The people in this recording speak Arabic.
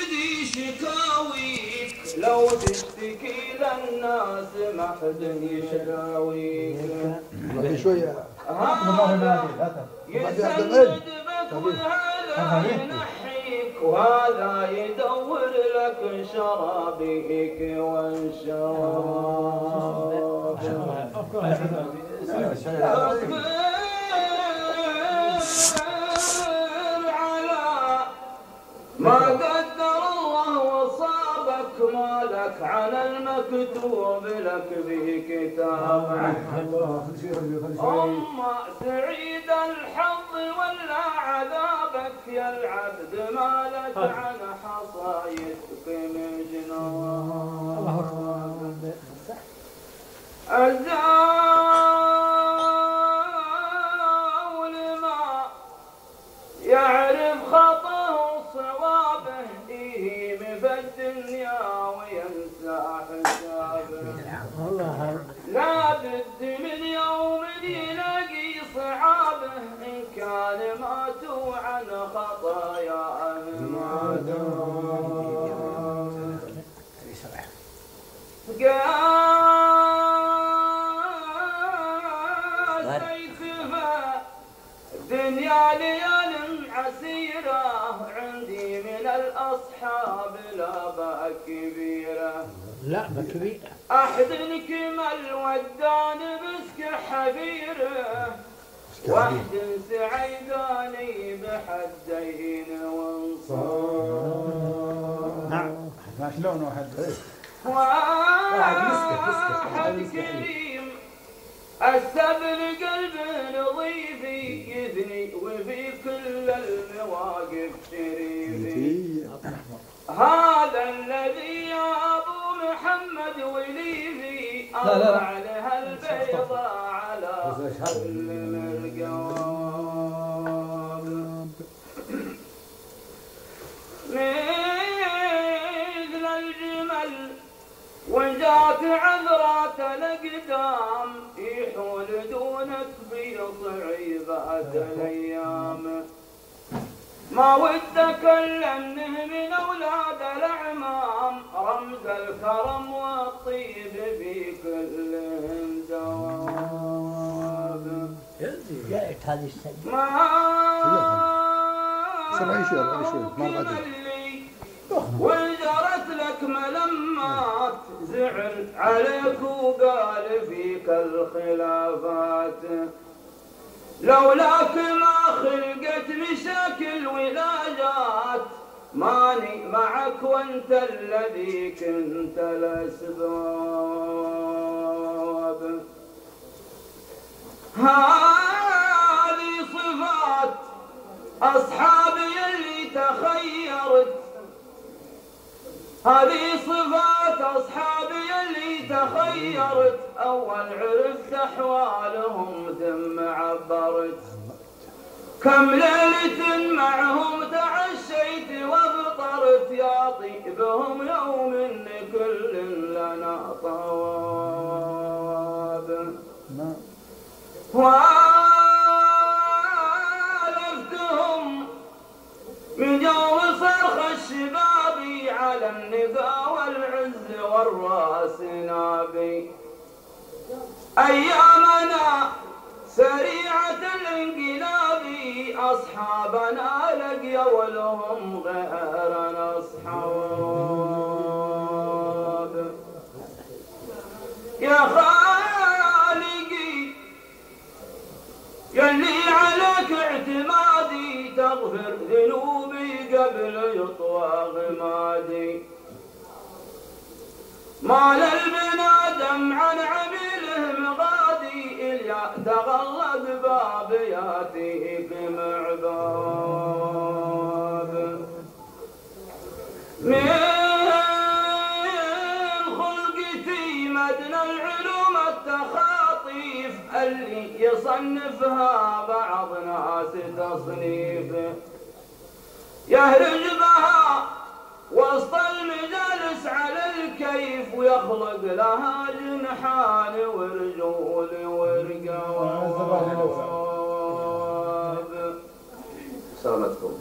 سيدي شكاويك لو تشتكي للناس ما حد يشراويك شوية يسند بك وهذا ينحيك وهذا يدور لك شرابيك والشراب ما قدر الله وصابك مالك على المكتوب لك به كتاب. أما سعيد الحظ ولا عذابك يا العبد مالك عن حصايدك من جنان. الزاول ما يعرف خطأه صوابه يهيم في الدنيا وينسى حسابه. لا بد من يوم يلاقي صعابه إن كان ماتوا عن خطاياهم دنيا ليال عسيرة عندي من الأصحاب لابا كبيرة. لعبة كبيرة أحد كمل ودان بسك حبيره واحد سعيداني بحدين وانصار. نعم ما شلون واحد واحد كريم السبل قلب نظيفي يثني وفي كل المواقف شريفي. هذا الذي يا ابو محمد وليفي اضع لها البيضاء على كل القواب. مثل الجمل وجات عذرات الأقدام يحول دونك في صعيبات الأيام. ما ودك كلمنه من أولاد الأعمام رمز الكرم والطيب في كلهم دواب. جاءت هذه السنة ما وجرت لك ملمات زعل عليك وقال فيك الخلافات. لولاك ما خلقت مشاكل ولاجات ماني معك وانت الذي كنت الاسباب. هذه صفات اصحابي اللي تخيرت. هذه صفات أصحابي اللي تخيرت أول عرفت أحوالهم ثم عبرت. كم ليلة معهم تعشيت وافطرت يا طيبهم يوم كل لنا طواب. والفتهم من جو صرخ الشباب على النقا والعز والراس نابي. أيامنا سريعة الانقلاب أصحابنا لقيوا لهم غيرنا أصحاب. يا خالقي يلي عليك اعتمادي تغفر ذنوبي قبل يطوى غمادي. ما للبنادم عن عميله مغادي إلا تغلق باب ياتيك معباب. من خلقتي مدنى العلوم التخاطيف اللي يصنفها بعض ناس تصنيف. يهرج بها وسط المجالس على الكيف ويخلق لها جنحان ورجول ورقواب. سلامتكم.